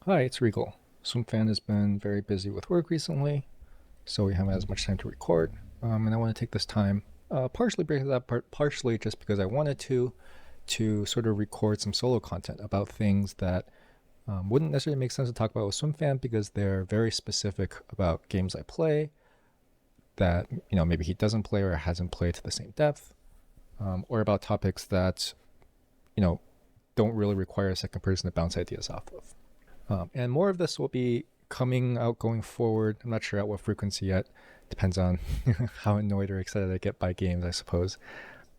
Hi, it's Regal. Swimfan has been very busy with work recently, so we haven't had as much time to record. And I want to take this time, partially because of that part, partially just because I wanted to sort of record some solo content about things that wouldn't necessarily make sense to talk about with Swimfan because they're very specific about games I play that maybe he doesn't play or hasn't played to the same depth, or about topics that you know don't really require a second person to bounce ideas off of. And more of this will be coming out going forward. I'm not sure at what frequency yet. Depends on how annoyed or excited I get by games, I suppose.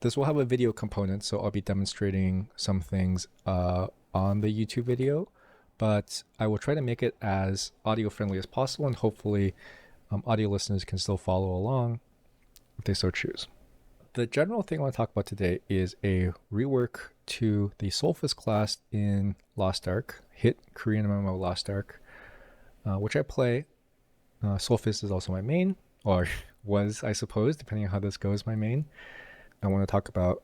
This will have a video component, so I'll be demonstrating some things on the YouTube video, but I will try to make it as audio friendly as possible, and hopefully audio listeners can still follow along if they so choose. The general thing I want to talk about today is a rework to the Soulfist class in Lost Ark, hit Korean MMO Lost Ark, which I play. Soulfist is also my main, or was, I suppose, depending on how this goes, my main. I want to talk about,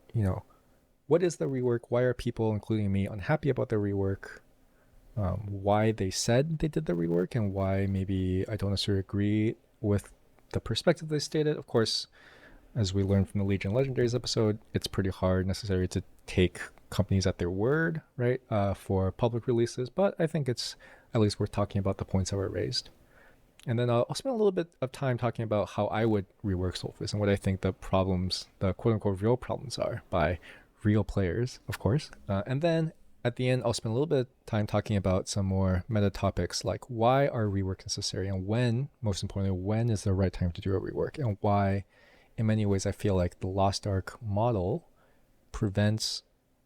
what is the rework? Why are people, including me, unhappy about the rework? Why they said they did the rework, and why maybe I don't necessarily agree with the perspective they stated. Of course, as we learned from the Legion Legendaries episode, it's pretty hard necessarily to take companies at their word, right, for public releases, but I think it's at least worth talking about the points that were raised. And then I'll spend a little bit of time talking about how I would rework Soulfist and what I think the problems, the quote-unquote real problems are by real players, of course. And then at the end, I'll spend a little bit of time talking about some more meta topics like why are rework necessary and when, most importantly, when is the right time to do a rework, and why in many ways I feel like the Lost Ark model prevents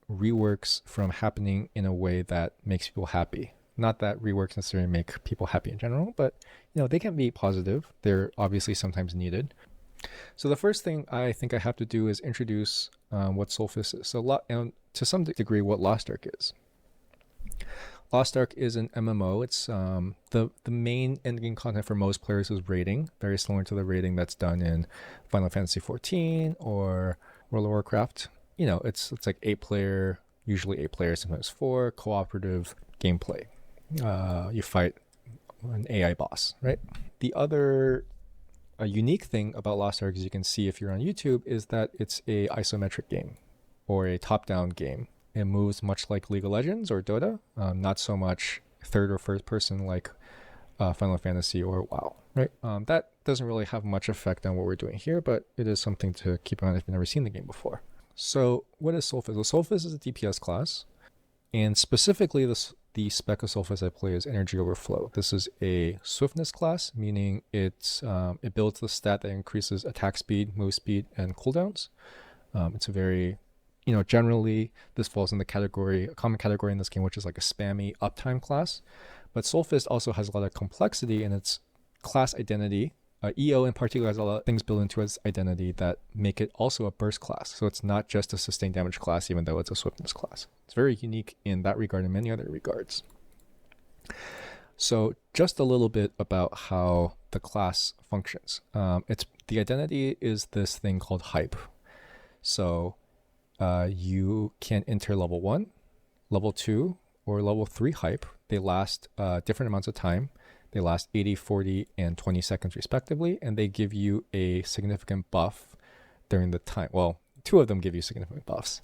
reworks from happening in a way that makes people happy. Not that reworks necessarily make people happy in general, but they can be positive. They're obviously sometimes needed. So the first thing I think I have to do is introduce what Soulfist is. And to some degree, what Lost Ark is. Lost Ark is an MMO. It's the main endgame content for most players is raiding, very similar to the raiding that's done in Final Fantasy XIV or World of Warcraft. It's like 8-player, usually 8 players, sometimes 4, cooperative gameplay. You fight an AI boss, right? The other unique thing about Lost Ark, as you can see if you're on YouTube, is that it's a isometric game or a top-down game. It moves much like League of Legends or Dota, not so much third or first person like Final Fantasy or WoW, right? That doesn't really have much effect on what we're doing here, but it is something to keep in mind if you've never seen the game before. So what is Soulfist? Well, Soulfist is a DPS class, and specifically the spec of Soulfist I play is Energy Overflow. This is a swiftness class, meaning it builds the stat that increases attack speed, move speed, and cooldowns. It's a very, generally this falls in a common category in this game, which is like a spammy uptime class. But Soulfist also has a lot of complexity in its class identity. EO in particular has a lot of things built into its identity that make it also a burst class. So it's not just a sustained damage class, even though it's a swiftness class. It's very unique in that regard and many other regards. So just a little bit about how the class functions. The identity is this thing called hype. So you can enter level 1, level 2, or level 3 hype. They last different amounts of time. They last 80, 40, and 20 seconds respectively, and they give you a significant buff during the time. Well, 2 of them give you significant buffs.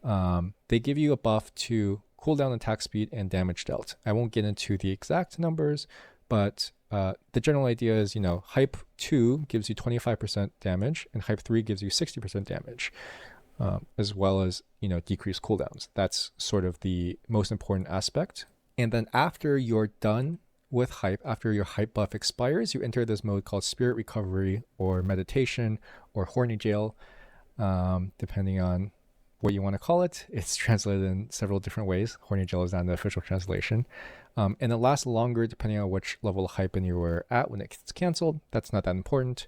They give you a buff to cooldown, attack speed, and damage dealt. I won't get into the exact numbers, but the general idea is, Hype 2 gives you 25% damage, and Hype 3 gives you 60% damage, as well as, decreased cooldowns. That's sort of the most important aspect. And then after you're done with hype, after your hype buff expires, you enter this mode called Spirit Recovery or Meditation or Horny Jail, depending on what you want to call it. It's translated in several different ways. Horny Jail is not the official translation. And it lasts longer depending on which level of hype you were at when it gets canceled. That's not that important.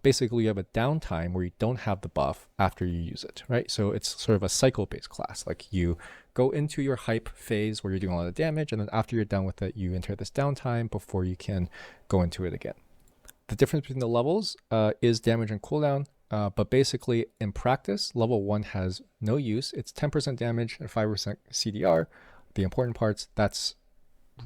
Basically, you have a downtime where you don't have the buff after you use it, right? So it's sort of a cycle-based class. Like you go into your hype phase where you're doing a lot of damage, and then after you're done with it, you enter this downtime before you can go into it again. The difference between the levels is damage and cooldown, but basically in practice, level 1 has no use. It's 10% damage and 5% CDR. The important parts, that's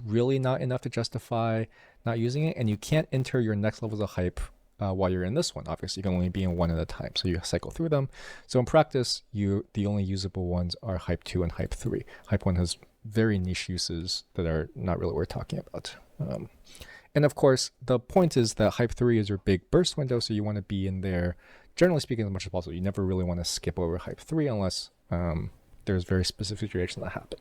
really not enough to justify not using it, and you can't enter your next levels of hype while you're in this one. Obviously, you can only be in one at a time, so you cycle through them. So in practice, the only usable ones are hype 2 and hype 3. Hype 1 has very niche uses that are not really worth talking about. And of course, the point is that hype 3 is your big burst window, so you want to be in there, generally speaking, as much as possible. You never really want to skip over hype 3 unless there's very specific situations that happen.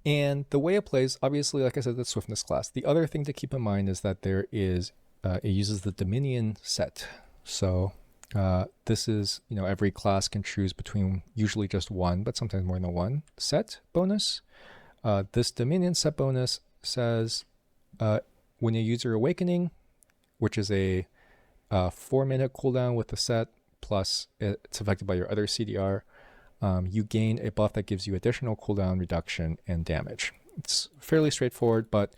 And the way it plays, obviously, like I said, the swiftness class. The other thing to keep in mind is that there is, it uses the Dominion set. So this is, every class can choose between usually just one, but sometimes more than one set bonus. This Dominion set bonus says when you use your Awakening, which is a 4-minute cooldown with the set, plus it's affected by your other CDR, you gain a buff that gives you additional cooldown reduction and damage. It's fairly straightforward, but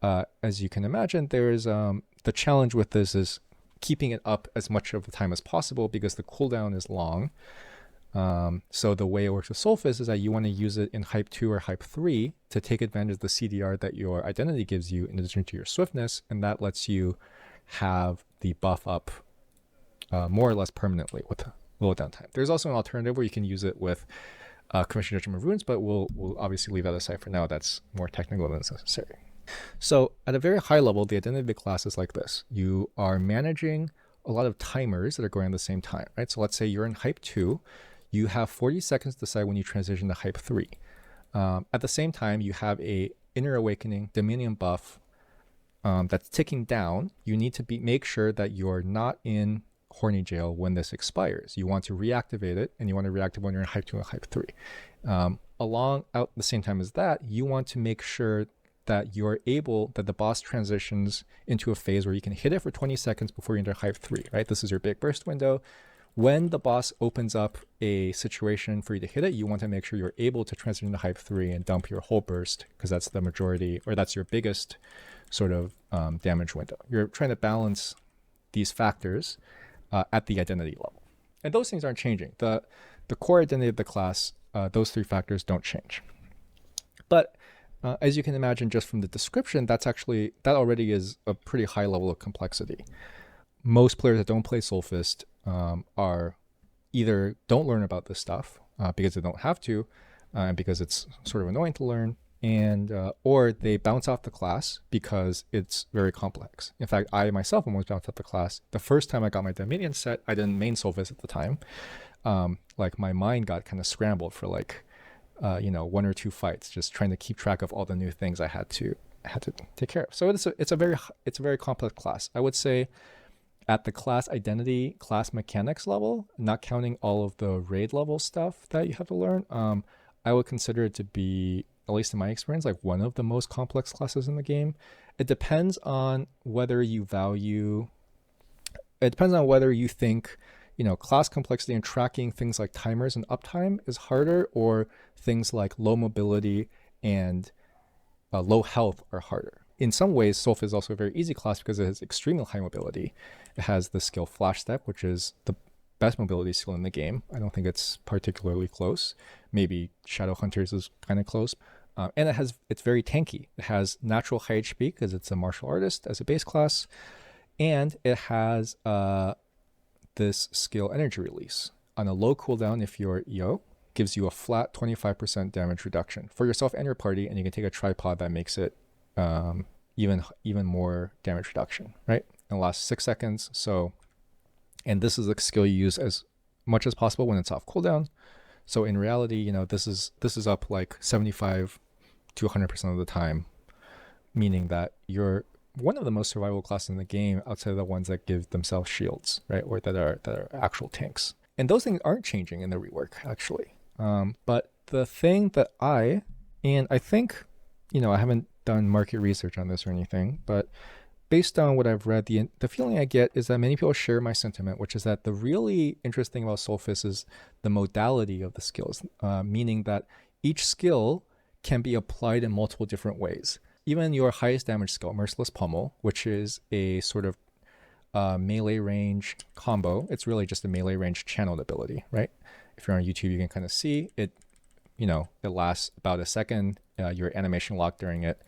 as you can imagine, there's the challenge with this is keeping it up as much of the time as possible because the cooldown is long. So the way it works with Soulfist is that you want to use it in hype 2 or hype 3 to take advantage of the CDR that your identity gives you in addition to your swiftness, and that lets you have the buff up more or less permanently with low downtime. There's also an alternative where you can use it with Commission Judgment of Runes, but we'll obviously leave that aside for now. That's more technical than necessary. So at a very high level, the identity of the class is like this. You are managing a lot of timers that are going at the same time, right? So let's say you're in hype 2. You have 40 seconds to decide when you transition to hype 3. At the same time, you have a Inner Awakening Dominion buff that's ticking down. You need to make sure that you're not in Horny Jail when this expires. You want to reactivate it, and you want to reactivate when you're in hype 2 and hype 3. Along out the same time as that, you want to make sure that that the boss transitions into a phase where you can hit it for 20 seconds before you enter hype 3, right? This is your big burst window. When the boss opens up a situation for you to hit it, you want to make sure you're able to transition to hype 3 and dump your whole burst, because that's the majority, or that's your biggest sort of damage window. You're trying to balance these factors at the identity level. And those things aren't changing. The core identity of the class, those 3 factors don't change. But as you can imagine just from the description, that already is a pretty high level of complexity. Most players that don't play Soulfist are either don't learn about this stuff because they don't have to, and because it's sort of annoying to learn, and or they bounce off the class because it's very complex. In fact, I myself almost bounced off the class. The first time I got my Dominion set, I didn't main Soulfist at the time. Like my mind got kind of scrambled for 1 or 2 fights, just trying to keep track of all the new things I had to take care of. So it's a very complex class. I would say at the class identity, class mechanics level, not counting all of the raid level stuff that you have to learn, I would consider it to be, at least in my experience, like one of the most complex classes in the game. It depends on whether you think, class complexity and tracking things like timers and uptime is harder, or things like low mobility and low health are harder. In some ways, Soulfist is also a very easy class because it has extremely high mobility. It has the skill Flash Step, which is the best mobility skill in the game. I don't think it's particularly close. Maybe Shadow Hunters is kind of close. And it's very tanky. It has natural high HP because it's a martial artist as a base class. And it has this skill Energy Release. On a low cooldown, if you're EO, gives you a flat 25% damage reduction for yourself and your party, and you can take a tripod that makes it even more damage reduction, right? In the last 6 seconds. So, and this is a skill you use as much as possible when it's off cooldown. So in reality, this is up like 75 to 100% of the time, meaning that you're one of the most survivable classes in the game outside of the ones that give themselves shields, right? Or that are actual tanks. And those things aren't changing in the rework, actually. But the thing that I think, I haven't done market research on this or anything, but based on what I've read, the feeling I get is that many people share my sentiment, which is that the really interesting about Soulfist is the modality of the skills, meaning that each skill can be applied in multiple different ways. Even your highest damage skill, Merciless Pummel, which is a sort of melee range combo, it's really just a melee range channeled ability, right? If you're on YouTube, you can kind of see it, it lasts about a second, your animation lock during it.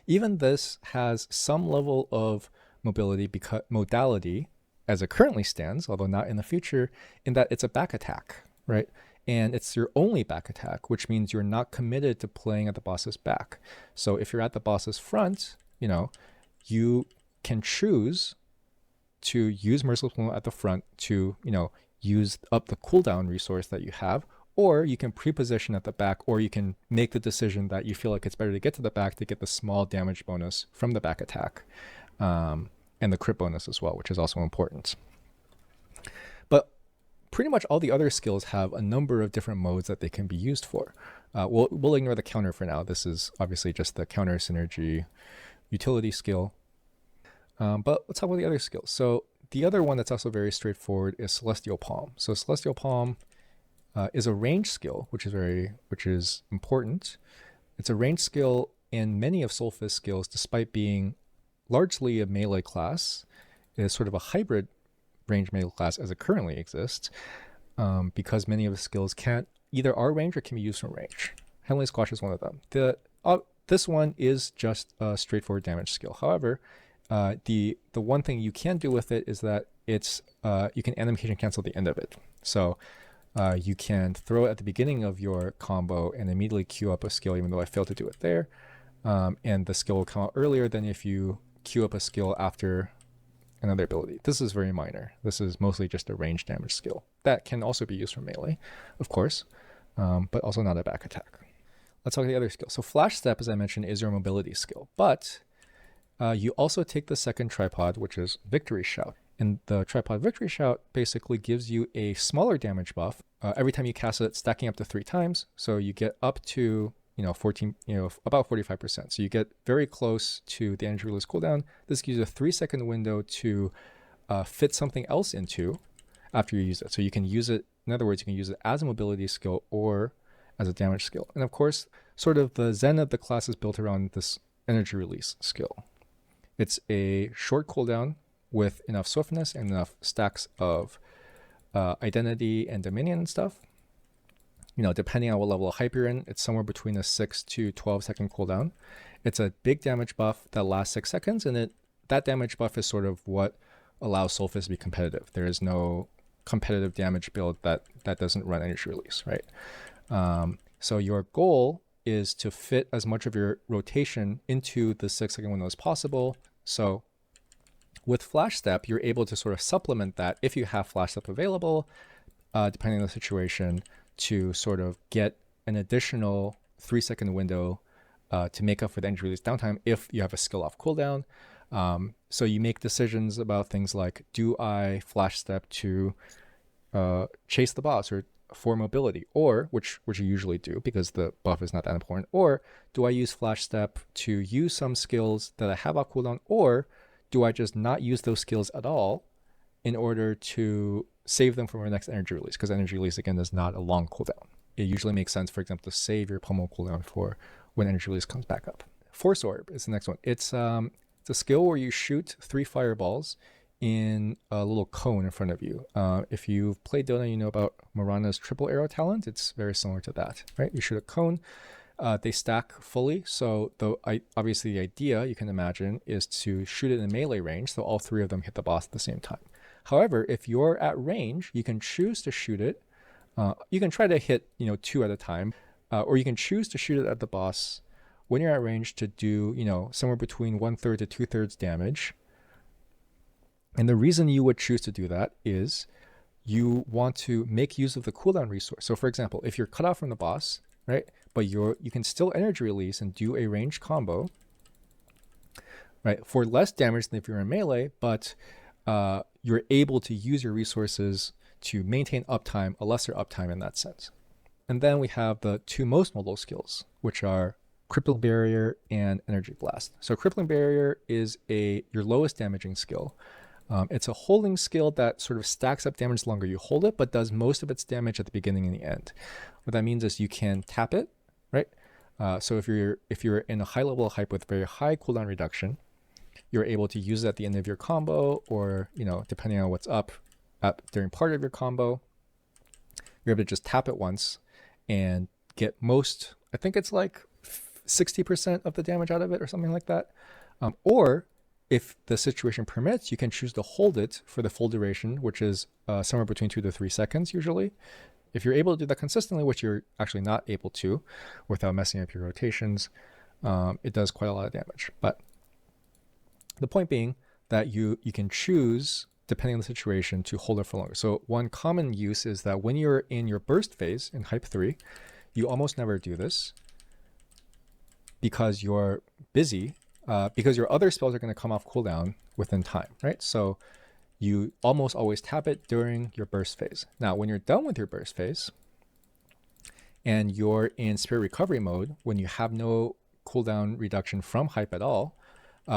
Even this has some level of mobility because modality as it currently stands, although not in the future, in that it's a back attack, right? And it's your only back attack, which means you're not committed to playing at the boss's back. So if you're at the boss's front, you can choose to use Merciless Blow at the front to, use up the cooldown resource that you have, or you can pre-position at the back, or you can make the decision that you feel like it's better to get to the back to get the small damage bonus from the back attack, and the crit bonus as well, which is also important. But pretty much all the other skills have a number of different modes that they can be used for. We'll ignore the counter for now. This is obviously just the counter synergy utility skill. But let's talk about the other skills. So the other one that's also very straightforward is Celestial Palm. So Celestial Palm is a range skill, which is important. It's a range skill in many of Soulfist skills, despite being largely a melee class. It is sort of a hybrid range melee class as it currently exists, because many of the skills either are range or can be used from range. Heavenly Squash is one of them. This one is just a straightforward damage skill. However, the one thing you can do with it is that you can animation cancel the end of it. So you can throw it at the beginning of your combo and immediately queue up a skill, even though I failed to do it there. And the skill will come out earlier than if you queue up a skill after another ability. This is very minor. This is mostly just a range damage skill that can also be used for melee, of course, but also not a back attack. Let's talk about the other skill. So Flash Step, as I mentioned, is your mobility skill, but you also take the second tripod, which is Victory Shout. And the tripod Victory Shout basically gives you a smaller damage buff every time you cast it, stacking up to 3 times. So you get up to about 45%. So you get very close to the energy release cooldown. This gives you a 3-second window to fit something else into after you use it. So you can use it, in other words, you can use it as a mobility skill or as a damage skill. And of course, sort of the zen of the class is built around this energy release skill. It's a short cooldown with enough swiftness and enough stacks of identity and dominion and stuff. Depending on what level of hype you're in, it's somewhere between a 6 to 12 second cooldown. It's a big damage buff that lasts 6 seconds, and that damage buff is sort of what allows Soulfist to be competitive. There is no competitive damage build that doesn't run energy release, right? So your goal is to fit as much of your rotation into the 6-second window as possible. So with Flash Step, you're able to sort of supplement that if you have Flash Step available, depending on the situation, to sort of get an additional 3-second window to make up for the energy release downtime if you have a skill off cooldown. So you make decisions about things like, do I Flash Step to chase the boss or for mobility, or which you usually do because the buff is not that important, or do I use Flash Step to use some skills that I have off cooldown, or do I just not use those skills at all in order to save them for my next energy release? Because energy release, again, is not a long cooldown. It usually makes sense, for example, to save your pummel cooldown for when energy release comes back up. Force Orb is the next one. It's a skill where you shoot 3 fireballs in a little cone in front of you. If you've played Dota, you know about Morana's triple arrow talent. It's very similar to that, right? You shoot a cone. They stack fully, so obviously the idea, you can imagine, is to shoot it in melee range, so all 3 of them hit the boss at the same time. However, if you're at range, you can choose to shoot it. You can try to hit 2 at a time, or you can choose to shoot it at the boss when you're at range to do somewhere between 1/3 to 2/3 damage. And the reason you would choose to do that is you want to make use of the cooldown resource. So for example, if you're cut off from the boss, right, but you can still energy release and do a ranged combo, right, for less damage than if you're in melee, but you're able to use your resources to maintain uptime, a lesser uptime in that sense. And then we have the 2 most mobile skills, which are Crippling Barrier and Energy Blast. So Crippling Barrier is your lowest damaging skill. It's a holding skill that sort of stacks up damage the longer you hold it, but does most of its damage at the beginning and the end. What that means is you can tap it, right? So if you're in a high level of hype with very high cooldown reduction, you're able to use it at the end of your combo, or depending on what's up during part of your combo, you're able to just tap it once and get most. I think it's like 60% of the damage out of it or something like that. Or if the situation permits, you can choose to hold it for the full duration, which is somewhere between 2 to 3 seconds usually. If you're able to do that consistently, which you're actually not able to without messing up your rotations, it does quite a lot of damage. But the point being that you can choose, depending on the situation, to hold it for longer. So one common use is that when you're in your burst phase in Hype 3, you almost never do this because you're busy, because your other spells are going to come off cooldown within time, right? So you almost always tap it during your burst phase. Now, when you're done with your burst phase and you're in Spirit Recovery mode, when you have no cooldown reduction from Hype at all,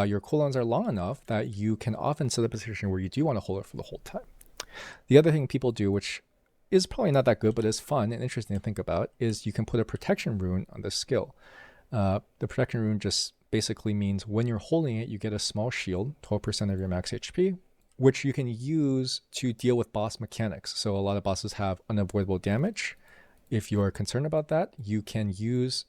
your cooldowns are long enough that you can often set up a situation where you do want to hold it for the whole time. The other thing people do, which is probably not that good, but is fun and interesting to think about, is you can put a protection rune on this skill. The protection rune just basically means when you're holding it, you get a small shield, 12% of your max HP, which you can use to deal with boss mechanics. So a lot of bosses have unavoidable damage. If you're concerned about that, you can use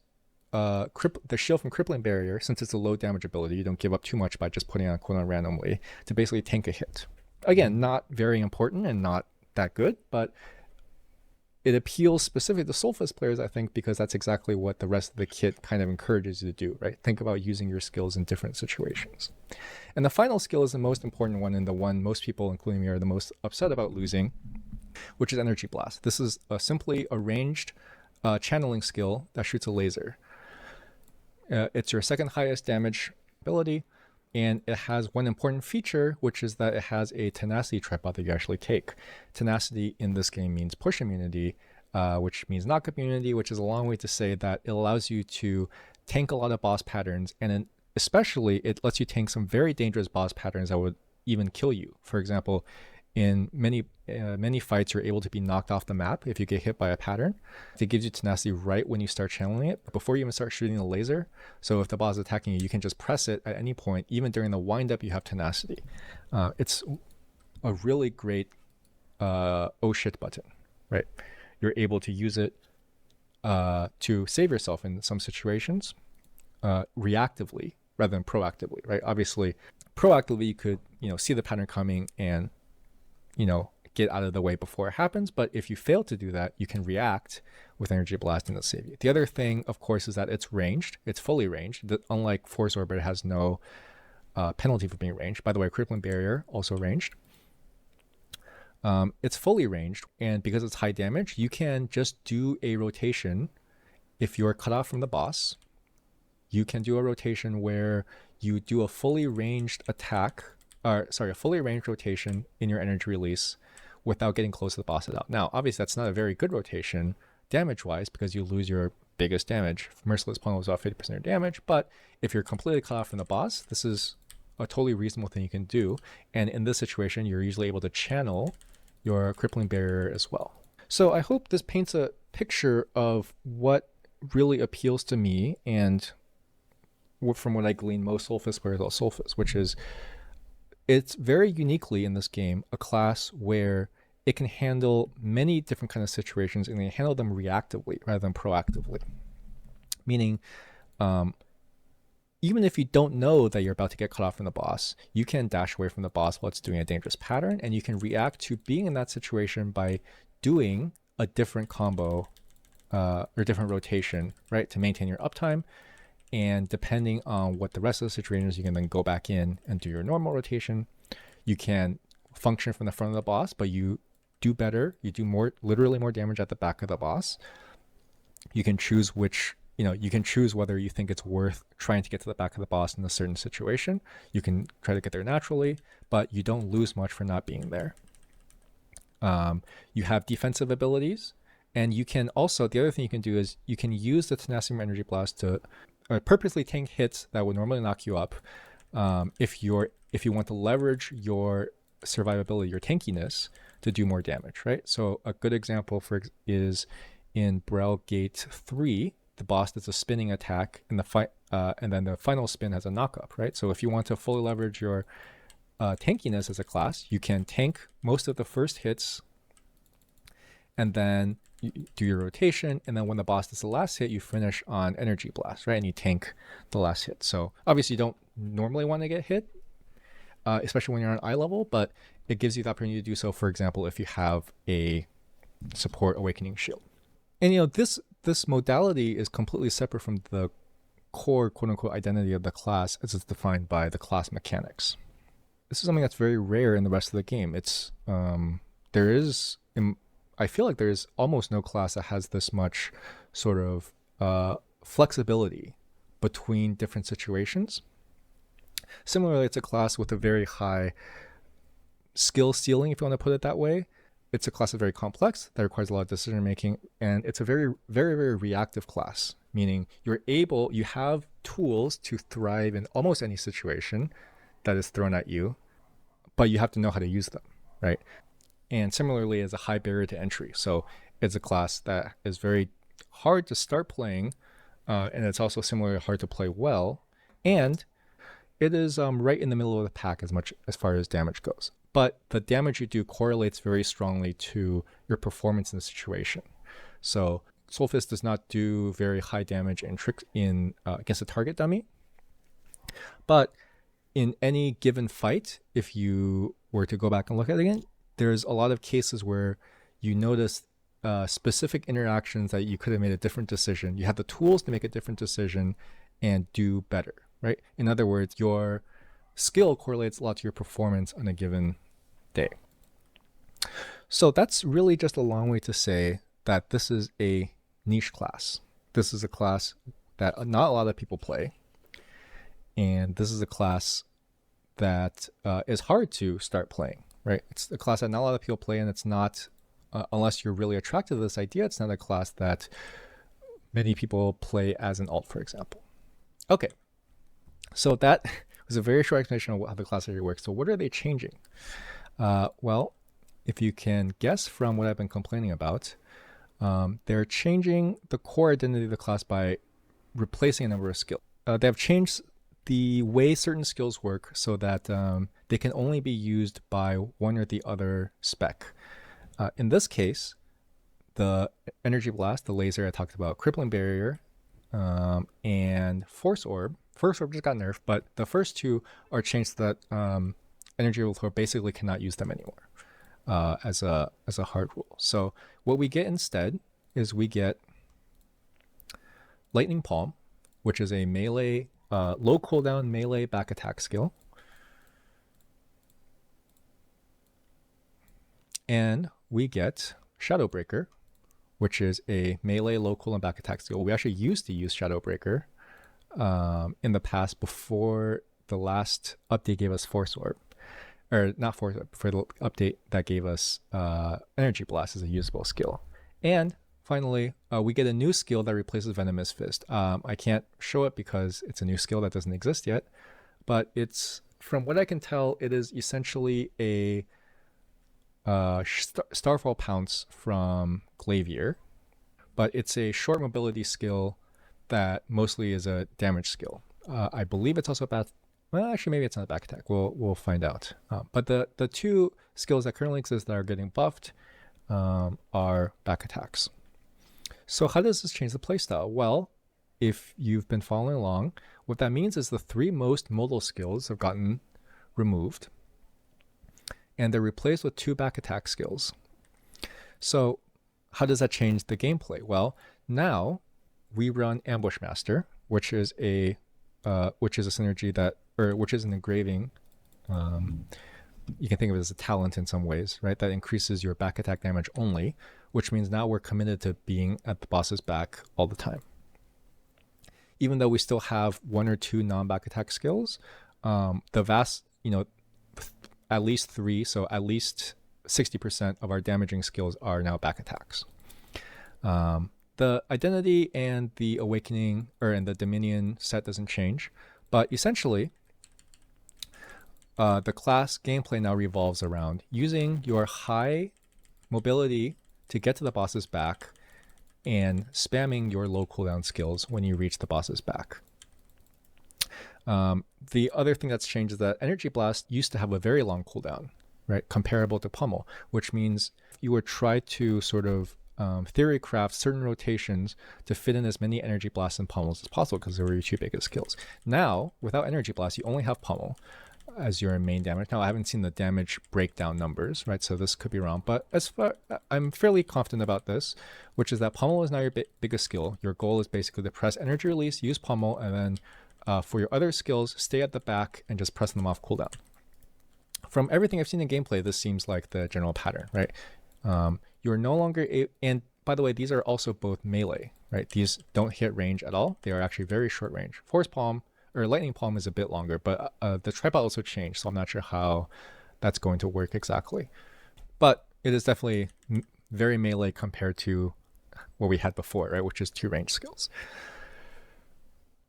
the shield from Crippling Barrier, since it's a low damage ability. You don't give up too much by just putting on cooldown randomly to basically tank a hit. Again, not very important and not that good, but it appeals specifically to Soulfist players, I think, because that's exactly what the rest of the kit kind of encourages you to do, right? Think about using your skills in different situations. And the final skill is the most important one, and the one most people, including me, are the most upset about losing, which is Energy Blast. This is simply a ranged channeling skill that shoots a laser. It's your second highest damage ability, and it has one important feature, which is that it has a tenacity tripod that you actually take. Tenacity in this game means push immunity, which means knock-up immunity, which is a long way to say that it allows you to tank a lot of boss patterns, and especially it lets you tank some very dangerous boss patterns that would even kill you. For example, in many fights, you're able to be knocked off the map if you get hit by a pattern. It gives you tenacity right when you start channeling it, before you even start shooting the laser. So if the boss is attacking you, you can just press it at any point. Even during the wind-up, you have tenacity. It's a really great oh shit button, right? You're able to use it to save yourself in some situations reactively rather than proactively, right? Obviously, proactively, you could see the pattern coming and get out of the way before it happens. But if you fail to do that, you can react with Energy Blast and it'll save you. The other thing, of course, is that it's ranged. It's fully ranged. Unlike Force Orbit, it has no penalty for being ranged. By the way, Crippling Barrier, also ranged. It's fully ranged, and because it's high damage, you can just do a rotation. If you're cut off from the boss, you can do a rotation where you do a fully ranged attack, a fully ranged rotation in your energy release without getting close to the boss at all. Now, obviously, that's not a very good rotation damage-wise because you lose your biggest damage. Merciless Pummel is about 50% of your damage, but if you're completely cut off from the boss, this is a totally reasonable thing you can do. And in this situation, you're usually able to channel your Crippling Barrier as well. So I hope this paints a picture of what really appeals to me and from what I glean most Soulfist players about Soulfist, which is it's very uniquely in this game a class where it can handle many different kind of situations and they handle them reactively rather than proactively. Meaning, even if you don't know that you're about to get cut off from the boss, you can dash away from the boss while it's doing a dangerous pattern, and you can react to being in that situation by doing a different combo or different rotation, right, to maintain your uptime. And depending on what the rest of the situation is, you can then go back in and do your normal rotation. You can function from the front of the boss, but you do better. You do more, literally more damage at the back of the boss. You can choose which, you can choose whether you think it's worth trying to get to the back of the boss in a certain situation. You can try to get there naturally, but you don't lose much for not being there. You have defensive abilities, and you can also, the other thing you can do is you can use the Tenacity Energy Blast to purposely tank hits that would normally knock you up. If you want to leverage your survivability, your tankiness, to do more damage, right? So a good example is in Brel Gate 3, the boss does a spinning attack in the fight, and then the final spin has a knock-up, right? So if you want to fully leverage your tankiness as a class, you can tank most of the first hits, and then you do your rotation, and then when the boss does the last hit, you finish on energy blast, right? And you tank the last hit. So obviously you don't normally want to get hit, especially when you're on eye level, but it gives you the opportunity to do so, for example, if you have a support awakening shield. And this modality is completely separate from the core quote-unquote identity of the class as it's defined by the class mechanics. This is something that's very rare in the rest of the game. I feel like there's almost no class that has this much sort of flexibility between different situations. Similarly, it's a class with a very high skill ceiling, if you want to put it that way. It's a class that's very complex, that requires a lot of decision making, and it's a very, very, very reactive class, meaning you have tools to thrive in almost any situation that is thrown at you, but you have to know how to use them, right? And similarly, it's a high barrier to entry. So it's a class that is very hard to start playing, and it's also similarly hard to play well, and it is right in the middle of the pack as far as damage goes. But the damage you do correlates very strongly to your performance in the situation. So Soulfist does not do very high damage against a target dummy, but in any given fight, if you were to go back and look at it again, there's a lot of cases where you notice specific interactions that you could have made a different decision. You have the tools to make a different decision and do better, right? In other words, your skill correlates a lot to your performance on a given day. So that's really just a long way to say that this is a niche class. This is a class that not a lot of people play. And this is a class that is hard to start playing, right? It's a class that not a lot of people play, and it's not, unless you're really attracted to this idea, it's not a class that many people play as an alt, for example. Okay, so that was a very short explanation of how the class area works. So what are they changing? Well, if you can guess from what I've been complaining about, they're changing the core identity of the class by replacing a number of skills. They have changed the way certain skills work so that they can only be used by one or the other spec. In this case, the energy blast, the laser I talked about, crippling barrier, and force orb. Force orb just got nerfed, but the first two are changed so that energy overflow basically cannot use them anymore as a hard rule. So what we get instead is we get Lightning Palm, which is a melee, low cooldown melee back attack skill. And we get Shadowbreaker, which is a melee low cooldown back attack skill. We actually used to use Shadowbreaker in the past before the last update gave us Force Orb. Or not Force Orb, for the update that gave us Energy Blast as a usable skill. And finally, we get a new skill that replaces Venomous Fist. I can't show it because it's a new skill that doesn't exist yet, but it's, from what I can tell, it is essentially a Starfall Pounce from Glavier, but it's a short mobility skill that mostly is a damage skill. I believe it's also about, well, actually maybe it's not a back attack. We'll find out. But the two skills that currently exist that are getting buffed are back attacks. So how does this change the playstyle? Well, if you've been following along, what that means is the three most modal skills have gotten removed, and they're replaced with two back attack skills. So how does that change the gameplay? Well, now we run Ambush Master, which is a synergy that, or which is an engraving. You can think of it as a talent in some ways, right? That increases your back attack damage only, which means now we're committed to being at the boss's back all the time. Even though we still have one or two non-back attack skills, the vast, at least three, so at least 60% of our damaging skills are now back attacks. The identity and the awakening, and the Dominion set doesn't change, but essentially, the class gameplay now revolves around using your high mobility to get to the boss's back and spamming your low cooldown skills when you reach the boss's back. The other thing that's changed is that Energy Blast used to have a very long cooldown, right? Comparable to Pummel, which means if you would try to sort of theory craft certain rotations to fit in as many energy blasts and pummels as possible because they were your two biggest skills. Now, without energy blast, you only have pummel as your main damage. Now, I haven't seen the damage breakdown numbers, right? So this could be wrong, but as far I'm fairly confident about this, which is that pummel is now your biggest skill. Your goal is basically to press energy release, use pummel, and then for your other skills, stay at the back and just press them off cooldown. From everything I've seen in gameplay, this seems like the general pattern, right? You're no longer and by the way, these are also both melee, right? These don't hit range at all. They are actually very short range. Force palm or lightning palm is a bit longer, but the tripod also changed, so I'm not sure how that's going to work exactly. But it is definitely very melee compared to what we had before, right? Which is 2 range skills.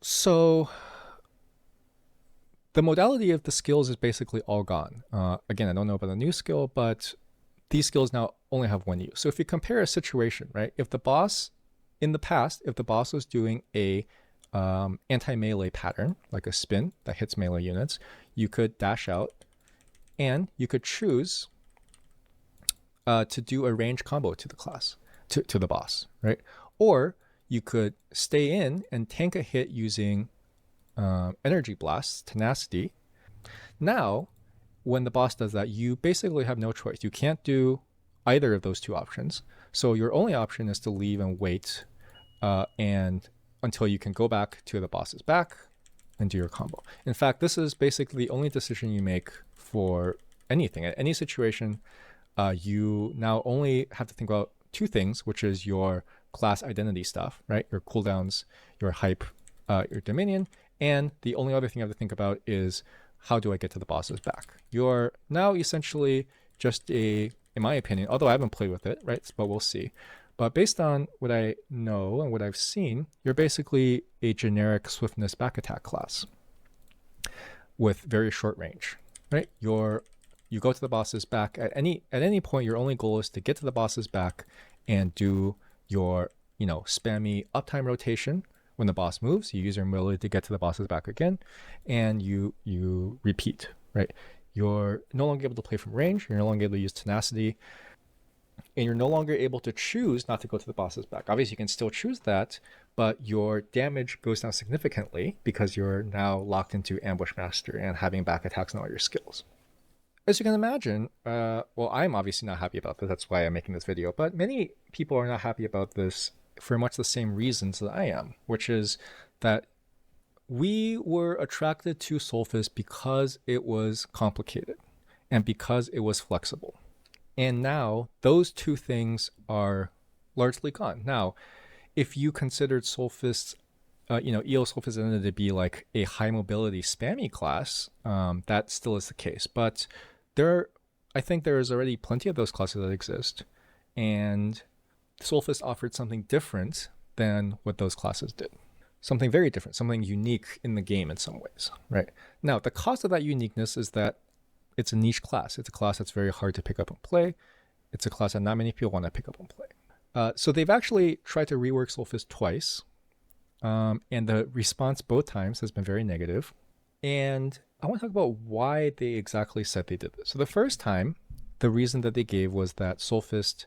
So the modality of the skills is basically all gone. Again, I don't know about the new skill, but these skills now only have 1 use. So if you compare a situation, right? If the boss, in the past, if the boss was doing a anti-melee pattern, like a spin that hits melee units, you could dash out and you could choose to do a range combo to the class, to the boss, right? Or you could stay in and tank a hit using energy blasts, tenacity. Now, when the boss does that, you basically have no choice. You can't do either of those 2 options. So your only option is to leave and wait and until you can go back to the boss's back and do your combo. In fact, this is basically the only decision you make for anything. At any situation, you now only have to think about 2 things, which is your class identity stuff, right? Your cooldowns, your hype, your dominion, and the only other thing you have to think about is how do I get to the boss's back? You're now essentially just in my opinion, although I haven't played with it, right? But we'll see. But based on what I know and what I've seen, you're basically a generic swiftness back attack class with very short range, right? You go to the boss's back at any point. Your only goal is to get to the boss's back and do your spammy uptime rotation. When the boss moves, you use your ability to get to the boss's back again, and you repeat, right? You're no longer able to play from range. You're no longer able to use tenacity, and you're no longer able to choose not to go to the boss's back. Obviously, you can still choose that, but your damage goes down significantly because you're now locked into Ambush Master and having back attacks on all your skills. As you can imagine, well, I'm obviously not happy about this. That's why I'm making this video, but many people are not happy about this for much the same reasons that I am, which is that we were attracted to Soulfist because it was complicated and because it was flexible. And now those 2 things are largely gone. Now, if you considered Soulfist, EO Soulfist ended to be like a high mobility spammy class, that still is the case. But I think there is already plenty of those classes that exist, and Soulfist offered something different than what those classes did. Something very different, something unique in the game in some ways, right? Now, the cost of that uniqueness is that it's a niche class. It's a class that's very hard to pick up and play. It's a class that not many people want to pick up and play. So they've actually tried to rework Soulfist twice, and the response both times has been very negative. And I want to talk about why they exactly said they did this. So the first time, the reason that they gave was that Soulfist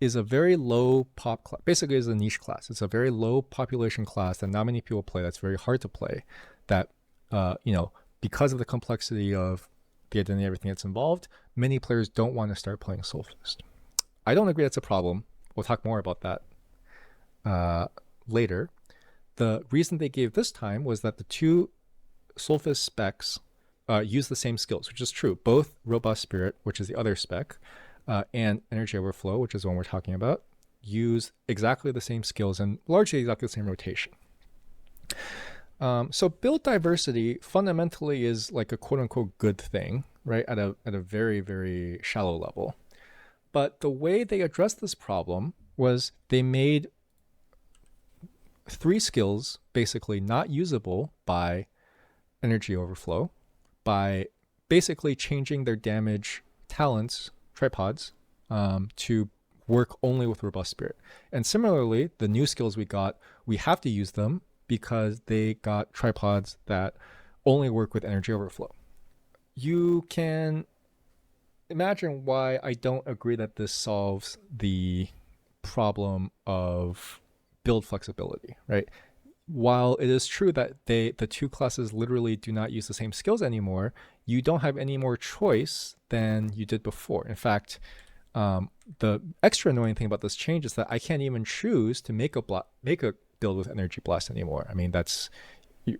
is a very low pop class, basically is a niche class. It's a very low population class that not many people play. That's very hard to play. That, because of the complexity of the identity, everything that's involved, many players don't want to start playing Soulfist. I don't agree that's a problem. We'll talk more about that later. The reason they gave this time was that the 2 Soulfist specs use the same skills, which is true. Both Robust Spirit, which is the other spec, and Energy Overflow, which is the one we're talking about, use exactly the same skills and largely exactly the same rotation. So build diversity fundamentally is like a quote-unquote good thing, right? At a very, very shallow level. But the way they addressed this problem was they made 3 skills basically not usable by Energy Overflow by basically changing their damage talents, tripods, to work only with Robust Spirit. And similarly, the new skills we have to use them because they got tripods that only work with Energy Overflow. You can imagine why I don't agree that this solves the problem of build flexibility, right? While it is true that the two classes literally do not use the same skills anymore, you don't have any more choice than you did before. In fact, the extra annoying thing about this change is that I can't even choose to make a build with energy blast anymore. I mean,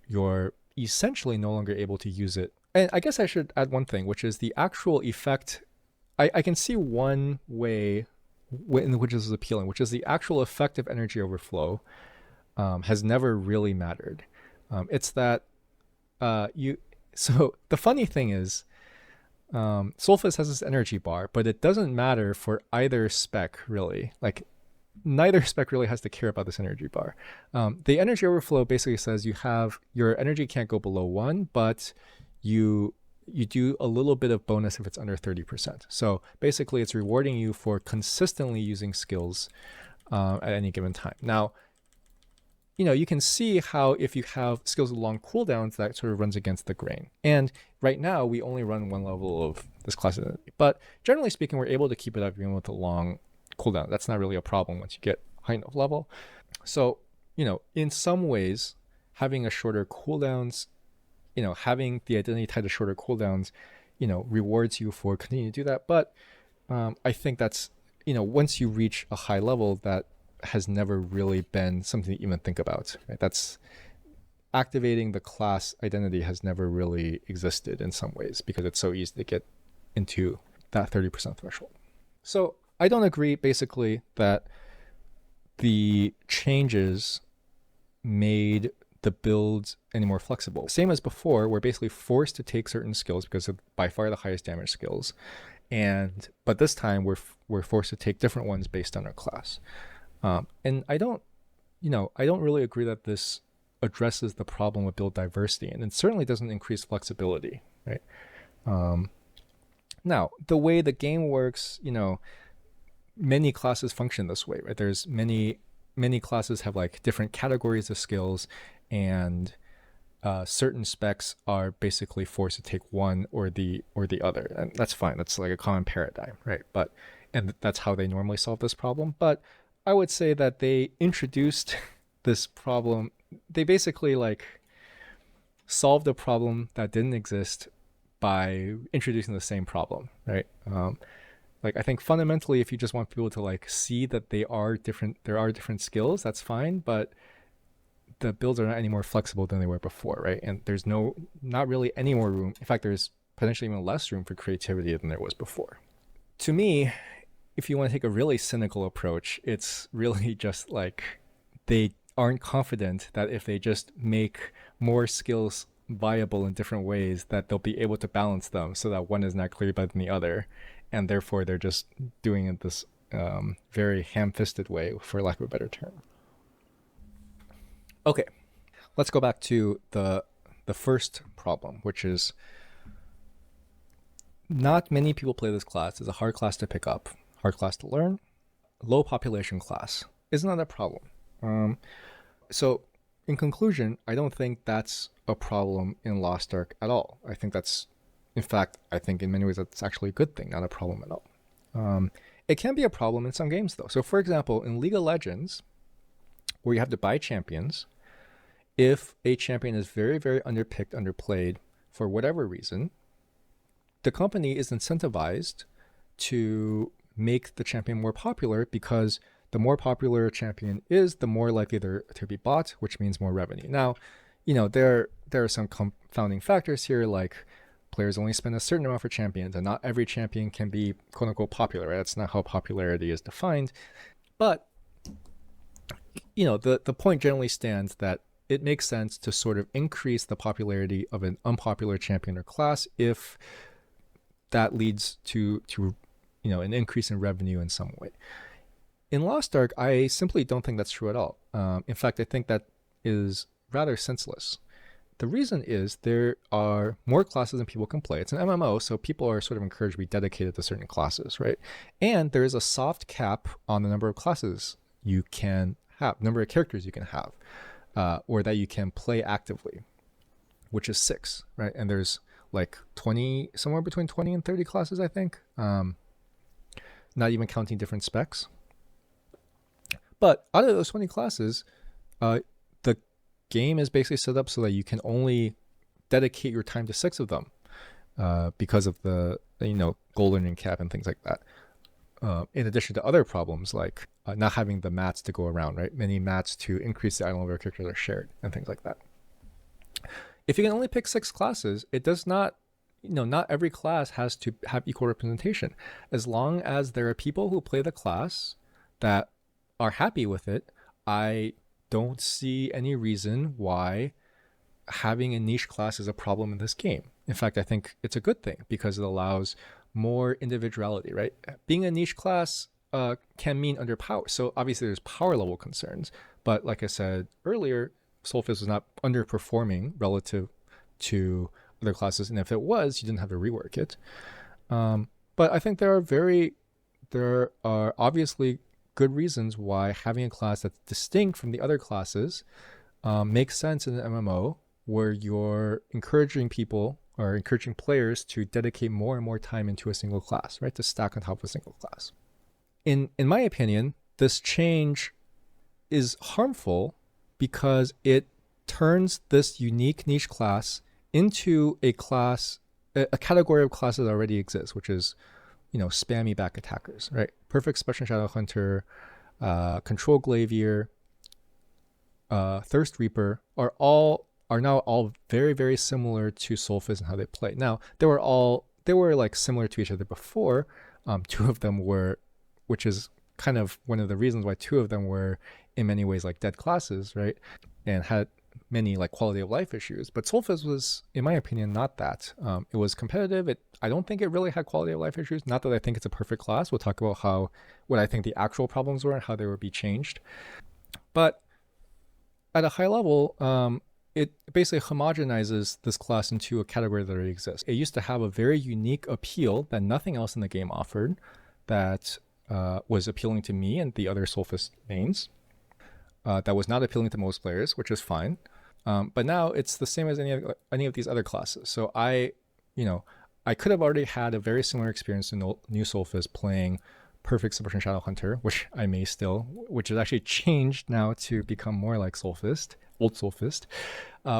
you're essentially no longer able to use it. And I guess I should add one thing, which is the actual effect. I can see one way in which this is appealing, which is the actual effect of energy overflow has never really mattered. It's that you. So the funny thing is, Soulfist has this energy bar, but it doesn't matter for either spec really. Like neither spec really has to care about this energy bar. The energy overflow basically says your energy can't go below 1, but you do a little bit of bonus if it's under 30%. So basically it's rewarding you for consistently using skills at any given time. Now, you can see how if you have skills with long cooldowns, that sort of runs against the grain. And right now we only run one level of this class identity, but generally speaking, we're able to keep it up even with a long cooldown. That's not really a problem once you get high enough level. So, in some ways, having a shorter cooldowns, having the identity tied to shorter cooldowns, rewards you for continuing to do that. But I think that's, once you reach a high level, that has never really been something to even think about, right? That's activating the class identity has never really existed in some ways because it's so easy to get into that 30% threshold. So I don't agree basically that the changes made the builds any more flexible. Same as before, we're basically forced to take certain skills because of by far the highest damage skills. But this time we're forced to take different ones based on our class. And I don't really agree that this addresses the problem with build diversity, and it certainly doesn't increase flexibility, right? Now, the way the game works, many classes function this way, right? There's many classes have like different categories of skills, and certain specs are basically forced to take one or the other, and that's fine. That's like a common paradigm, right? And that's how they normally solve this problem. But I would say that they introduced this problem. They basically like solved a problem that didn't exist by introducing the same problem, right? Like I think fundamentally, if you just want people to like see that there are different skills, that's fine. But the builds are not any more flexible than they were before, right? And there's not really any more room. In fact, there's potentially even less room for creativity than there was before. To me, if you want to take a really cynical approach, it's really just like they aren't confident that if they just make more skills viable in different ways, that they'll be able to balance them so that one is not clearly better than the other. And therefore, they're just doing it this very ham-fisted way, for lack of a better term. Okay, let's go back to the first problem, which is not many people play this class. It's a hard class to pick up. Hard class to learn, low population class. Isn't that a problem? So in conclusion, I don't think that's a problem in Lost Ark at all. I think in many ways that's actually a good thing, not a problem at all. It can be a problem in some games though. So for example, in League of Legends, where you have to buy champions, if a champion is very, very underpicked, underplayed for whatever reason, the company is incentivized to make the champion more popular, because the more popular a champion is, the more likely they're to be bought, which means more revenue. Now, there are some confounding factors here, like players only spend a certain amount for champions, and not every champion can be quote unquote popular, right? That's not how popularity is defined. But the point generally stands that it makes sense to sort of increase the popularity of an unpopular champion or class if that leads to an increase in revenue in some way. In Lost Ark, I simply don't think that's true at all. In fact, I think that is rather senseless. The reason is there are more classes than people can play. It's an MMO, so people are sort of encouraged to be dedicated to certain classes, right? And there is a soft cap on the number of classes you can have, number of characters you can have, or that you can play actively, which is 6, right? And there's like 20, somewhere between 20 and 30 classes, I think. Not even counting different specs. But out of those 20 classes, the game is basically set up so that you can only dedicate your time to 6 of them because of the goal earning cap and things like that. In addition to other problems like not having the mats to go around, right? Many mats to increase the item of your characters are shared and things like that. If you can only pick 6 classes, it does not, not every class has to have equal representation. As long as there are people who play the class that are happy with it, I don't see any reason why having a niche class is a problem in this game. In fact, I think it's a good thing because it allows more individuality, right? Being a niche class can mean underpower. So obviously there's power level concerns, but like I said earlier, Soulfist was not underperforming relative to other classes, and if it was, you didn't have to rework it. But I think there are obviously good reasons why having a class that's distinct from the other classes makes sense in an MMO where you're encouraging people or encouraging players to dedicate more and more time into a single class, right? To stack on top of a single class. In my opinion, this change is harmful because it turns this unique niche class into a category of classes that already exists, which is, spammy back attackers, right? Perfect Suppression Shadow Hunter, Control Glavier, Thirst Reaper are now all very, very similar to Soulfist and how they play. Now, they were like similar to each other before. 2 of them were, which is kind of one of the reasons why 2 of them were in many ways like dead classes, right? And had many like quality of life issues. But Soulfist was, in my opinion, not that. It was competitive. I don't think it really had quality of life issues. Not that I think it's a perfect class. We'll talk about what I think the actual problems were and how they would be changed. But at a high level, it basically homogenizes this class into a category that already exists. It used to have a very unique appeal that nothing else in the game offered that was appealing to me and the other Soulfist mains. That was not appealing to most players, which is fine. But now it's the same as any of these other classes. So I could have already had a very similar experience in New Soulfist playing Perfect Suppression Shadow Hunter, which I may still, which has actually changed now to become more like Soulfist, old Soulfist,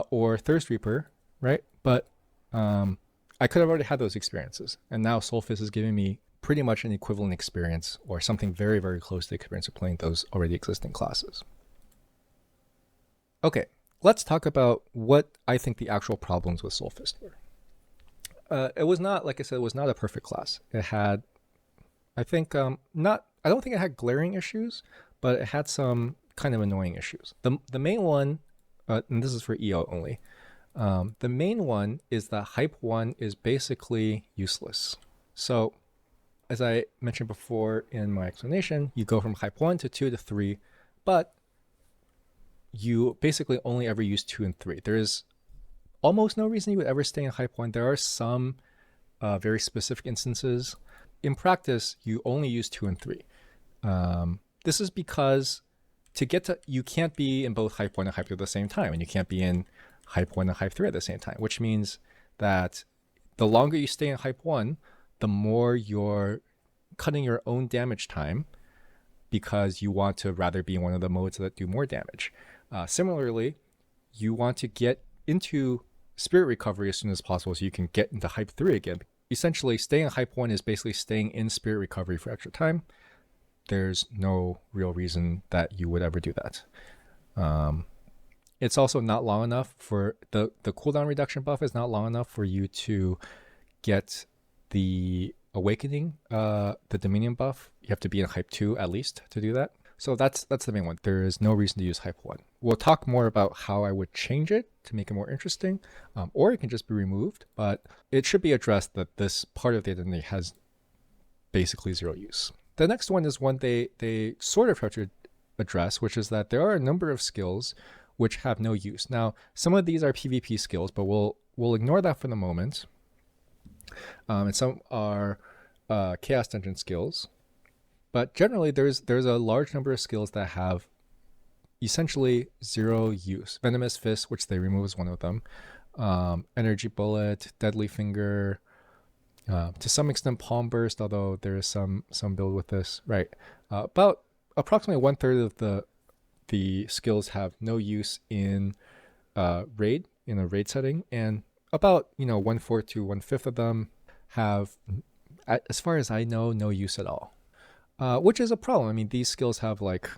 or Thirst Reaper, right? But I could have already had those experiences. And now Soulfist is giving me pretty much an equivalent experience or something very, very close to the experience of playing those already existing classes. Okay, let's talk about what I think the actual problems with Soulfist were. It was not, like I said, it was not a perfect class. It had, I think, I don't think it had glaring issues, but it had some kind of annoying issues. The main one, and this is for EO only, the main one is that Hype 1 is basically useless. So, as I mentioned before in my explanation, you go from Hype 1 to 2 to 3, but you basically only ever use 2 and 3. There is almost no reason you would ever stay in Hype 1. There are some very specific instances. In practice, you only use 2 and 3. This is because you can't be in both Hype 1 and Hype 2 at the same time, and you can't be in Hype 1 and Hype 3 at the same time, which means that the longer you stay in Hype 1, the more you're cutting your own damage time because you want to rather be in one of the modes that do more damage. Similarly, you want to get into Spirit Recovery as soon as possible so you can get into Hype 3 again. Essentially, staying in Hype 1 is basically staying in Spirit Recovery for extra time. There's no real reason that you would ever do that. It's also not long enough for the cooldown reduction buff is not long enough for you to get the Awakening, the Dominion buff. You have to be in Hype 2 at least to do that. So that's the main one. There is no reason to use Hype 1. We'll talk more about how I would change it to make it more interesting, or it can just be removed, but it should be addressed that this part of the identity has basically zero use. The next one is one they sort of try to address, which is that there are a number of skills which have no use. Now, some of these are PvP skills, but we'll ignore that for the moment. And some are Chaos Dungeon skills. But generally, there's a large number of skills that have essentially zero use. Venomous Fist, which they remove as one of them. Energy Bullet, Deadly Finger, to some extent Palm Burst, although there is some build with this. Right. About approximately 1/3 of the skills have no use in raid, in a raid setting, and about 1/4 to 1/5 of them have, as far as I know, no use at all, which is a problem. I mean, these skills have like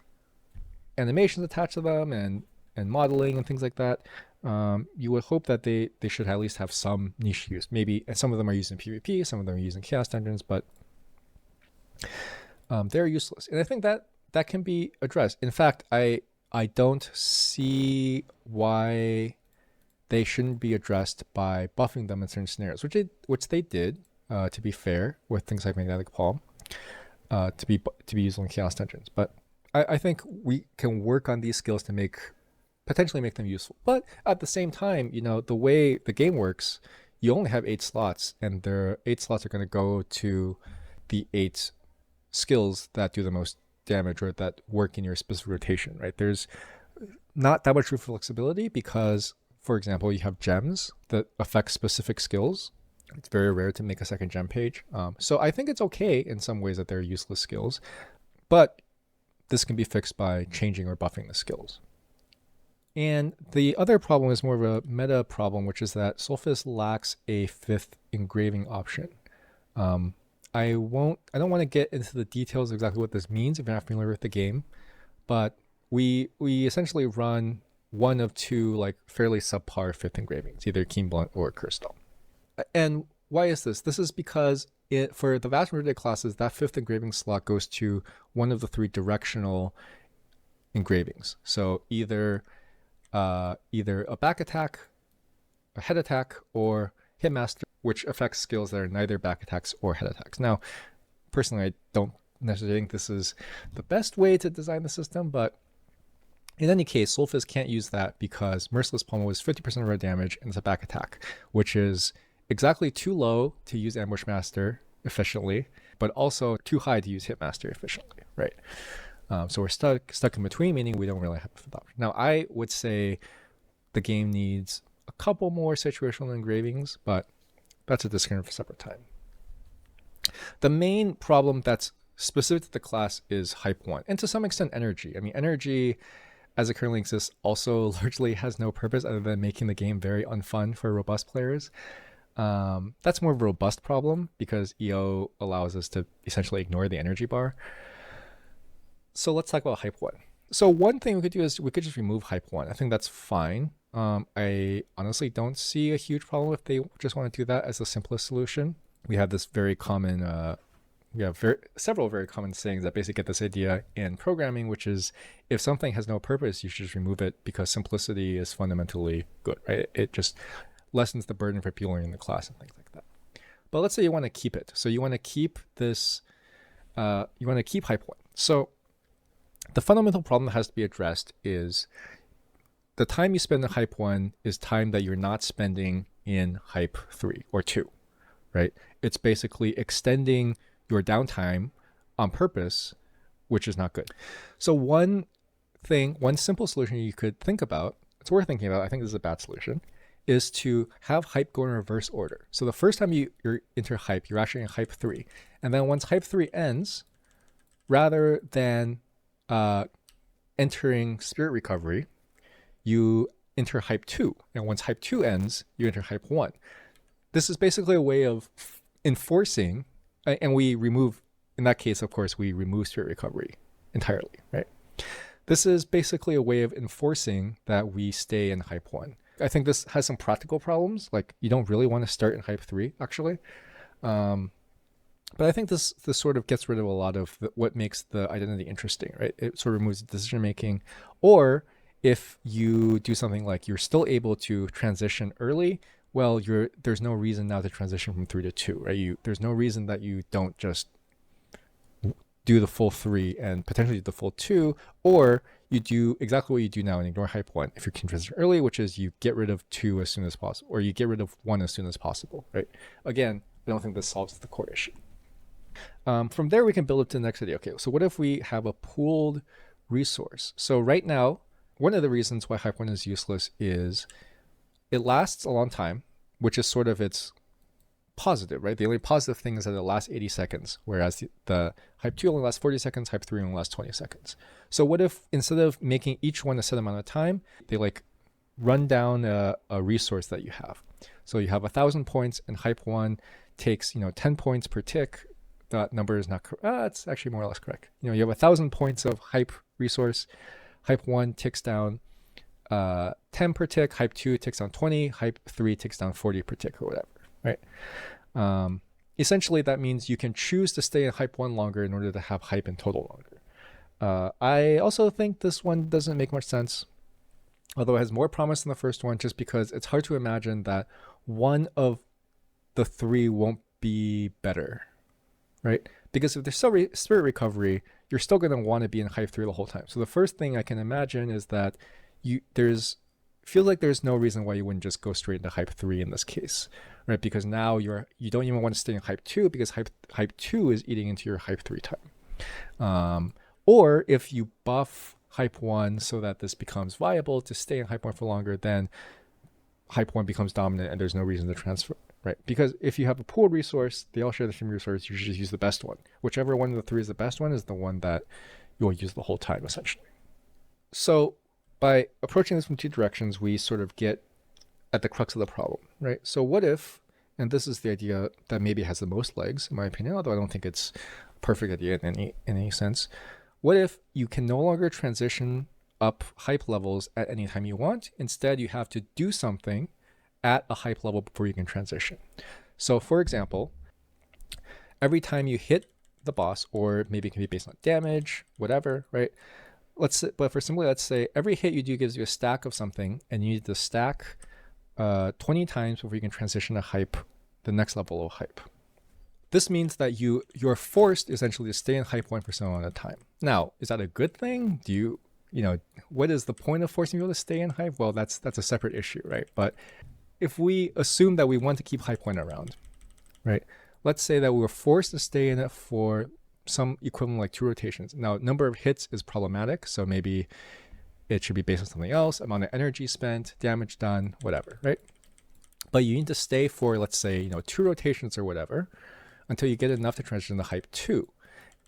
animations attached to them and modeling and things like that. You would hope that they should at least have some niche use. Maybe, and some of them are used in PvP, some of them are used in chaos dungeons, but they're useless. And I think that can be addressed. In fact, I don't see why they shouldn't be addressed by buffing them in certain scenarios, which they did, to be fair, with things like Magnetic Palm, to be used in chaos dungeons. But I think we can work on these skills to potentially make them useful. But at the same time, the way the game works, you only have 8 slots, and the 8 slots are going to go to the 8 skills that do the most damage or that work in your specific rotation, right? There's not that much room for flexibility because, for example, you have gems that affect specific skills. It's very rare to make a second gem page. So I think it's okay in some ways that they're useless skills, but this can be fixed by changing or buffing the skills. And the other problem is more of a meta problem, which is that Soulfist lacks a 5th engraving option. I don't want to get into the details of exactly what this means if you're not familiar with the game, but we essentially run one of 2 like fairly subpar 5th engravings, either Keen Blunt or Crystal. And why is this? This is because for the vast majority of classes, that 5th engraving slot goes to one of the 3 directional engravings. So either a back attack, a head attack, or Hitmaster, which affects skills that are neither back attacks or head attacks. Now, personally, I don't necessarily think this is the best way to design the system, but in any case, Soulfist can't use that because Merciless Pommel is 50% of our damage and it's a back attack, which is exactly too low to use Ambush Master efficiently, but also too high to use Hitmaster efficiently, right? So we're stuck in between, meaning we don't really have a option. Now, I would say the game needs a couple more situational engravings, but that's a discussion for a separate time. The main problem that's specific to the class is Hype 1, and to some extent Energy. I mean, Energy, as it currently exists, also largely has no purpose other than making the game very unfun for robust players. That's more of a robust problem because EO allows us to essentially ignore the energy bar. So let's talk about Hype 1. So one thing we could do is we could just remove Hype 1. I think that's fine. I honestly don't see a huge problem if they just want to do that as the simplest solution. We have this very common, several very common sayings that basically get this idea in programming, which is if something has no purpose, you should just remove it because simplicity is fundamentally good, right? It just lessens the burden for people in the class and things like that. But let's say you want to keep it. So you want to keep this, you want to keep Hype 1. So the fundamental problem that has to be addressed is the time you spend in Hype 1 is time that you're not spending in Hype 3 or 2, right? It's basically extending your downtime on purpose, which is not good. So one simple solution you could think about, it's worth thinking about, I think this is a bad solution, is to have Hype go in reverse order. So the first time you enter Hype, you're actually in Hype 3. And then once Hype 3 ends, rather than entering Spirit Recovery, you enter Hype 2. And once Hype 2 ends, you enter Hype 1. This is basically a way of enforcing, and we remove, in that case, of course, we remove Spirit Recovery entirely, right? This is basically a way of enforcing that we stay in Hype 1. I think this has some practical problems, like you don't really want to start in Hype 3, actually. But I think this sort of gets rid of a lot of what makes the identity interesting, right? It sort of removes decision making. Or if you do something like you're still able to transition early, well, there's no reason now to transition from 3 to 2, right? There's no reason that you don't just do the full 3 and potentially do the full 2, or you do exactly what you do now and ignore Hype 1 if you can transition early, which is you get rid of 2 as soon as possible, or you get rid of 1 as soon as possible, right? Again, I don't think this solves the core issue. From there, we can build up to the next idea. Okay, so what if we have a pooled resource? So right now, one of the reasons why Hype 1 is useless is it lasts a long time, which is sort of its positive, right? The only positive thing is that it lasts 80 seconds, whereas the hype 2 only lasts 40 seconds, hype 3 only lasts 20 seconds. So what if instead of making each one a set amount of time, they like run down a resource that you have? So you have 1,000 points, and hype 1 takes 10 points per tick. That number is not correct. It's actually more or less correct. You have 1,000 points of hype resource. Hype 1 ticks down 10 per tick. Hype 2 ticks down 20. Hype 3 ticks down 40 per tick or whatever, right? Essentially, that means you can choose to stay in hype 1 longer in order to have hype in total longer. I also think this one doesn't make much sense, although it has more promise than the first one, just because it's hard to imagine that one of the three won't be better, right? Because if there's spirit recovery, you're still going to want to be in hype 3 the whole time. So the first thing I can imagine is that feels like there's no reason why you wouldn't just go straight into hype 3 in this case, right? Because now you don't even want to stay in hype 2 because hype 2 is eating into your hype 3 time. Or if you buff hype 1 so that this becomes viable to stay in hype 1 for longer, then hype 1 becomes dominant and there's no reason to transfer, right? Because if you have a pooled resource, they all share the same resource, you should just use the best one. Whichever one of the three is the best one is the one that you'll use the whole time, essentially. So by approaching this from two directions, we sort of get at the crux of the problem, right? So what if, and this is the idea that maybe has the most legs, in my opinion, although I don't think it's a perfect idea in any sense. What if you can no longer transition up hype levels at any time you want? Instead, you have to do something at a hype level before you can transition. So for example, every time you hit the boss, or maybe it can be based on damage, whatever, right? Let's say every hit you do gives you a stack of something, and you need to stack 20 times before you can transition to hype, the next level of hype. This means that you're forced essentially to stay in hype 1 for some amount of time. Now, is that a good thing? What is the point of forcing people to stay in hype? Well, that's a separate issue, right? But if we assume that we want to keep hype 1 around, right? Let's say that we were forced to stay in it for some equivalent like 2 rotations. Now, number of hits is problematic, so maybe it should be based on something else, amount of energy spent, damage done, whatever, right? But you need to stay for, let's say, 2 rotations or whatever, until you get enough to transition to hype 2.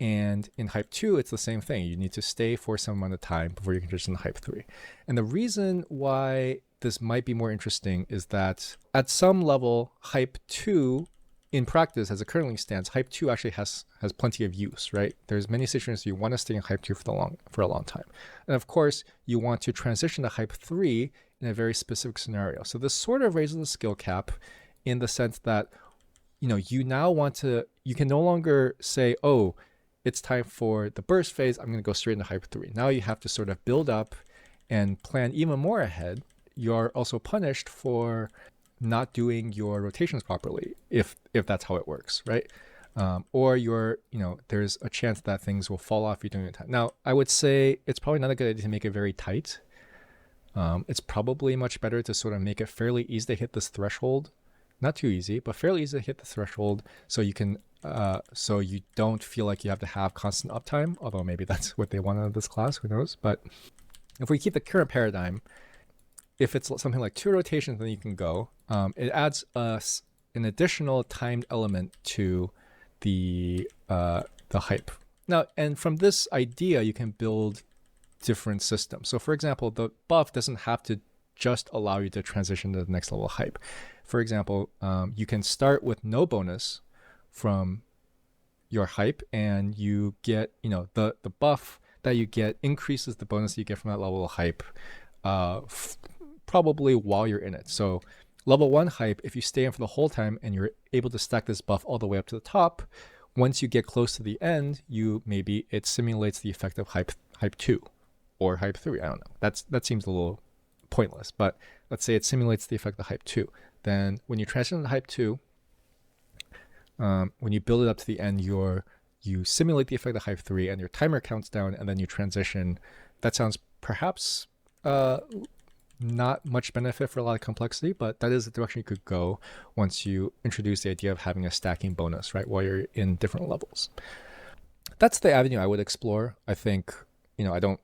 And in hype 2, it's the same thing. You need to stay for some amount of time before you can transition to hype 3. And the reason why this might be more interesting is that at some level, hype 2, in practice, as it currently stands, hype 2 actually has plenty of use, right? There's many situations you want to stay in hype 2 for a long time. And of course, you want to transition to hype 3 in a very specific scenario. So this sort of raises the skill cap in the sense that, you can no longer say, oh, it's time for the burst phase, I'm going to go straight into hype 3. Now you have to sort of build up and plan even more ahead. You're also punished for not doing your rotations properly, if that's how it works, right? Or there's a chance that things will fall off if you're doing it time. Now, I would say it's probably not a good idea to make it very tight. It's probably much better to sort of make it fairly easy to hit this threshold. Not too easy, but fairly easy to hit the threshold, so you can so you don't feel like you have to have constant uptime, although maybe that's what they want out of this class, who knows. But if we keep the current paradigm, if it's something like 2 rotations, then you can go. It adds an additional timed element to the hype. Now, and from this idea, you can build different systems. So for example, the buff doesn't have to just allow you to transition to the next level of hype. For example, you can start with no bonus from your hype, and you get, the buff that you get increases the bonus you get from that level of hype probably while you're in it. So level 1 hype, if you stay in for the whole time and you're able to stack this buff all the way up to the top, once you get close to the end, it simulates the effect of hype 2 or hype 3. I don't know. That seems a little pointless, but let's say it simulates the effect of hype 2. Then when you transition to hype 2, when you build it up to the end, you simulate the effect of hype 3 and your timer counts down, and then you transition. That sounds perhaps not much benefit for a lot of complexity, but that is the direction you could go once you introduce the idea of having a stacking bonus, right, while you're in different levels. That's the avenue I would explore. I think, I don't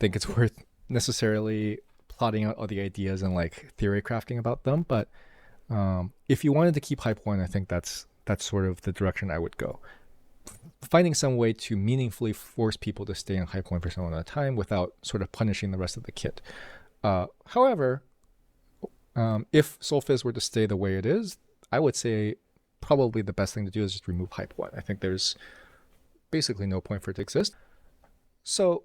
think it's worth necessarily plotting out all the ideas and like theory crafting about them, but If you wanted to keep hype 1, I think that's sort of the direction I would go. Finding some way to meaningfully force people to stay in hype 1 for some amount of time without sort of punishing the rest of the kit. However, if Soulfist were to stay the way it is, I would say probably the best thing to do is just remove hype 1. I think there's basically no point for it to exist. So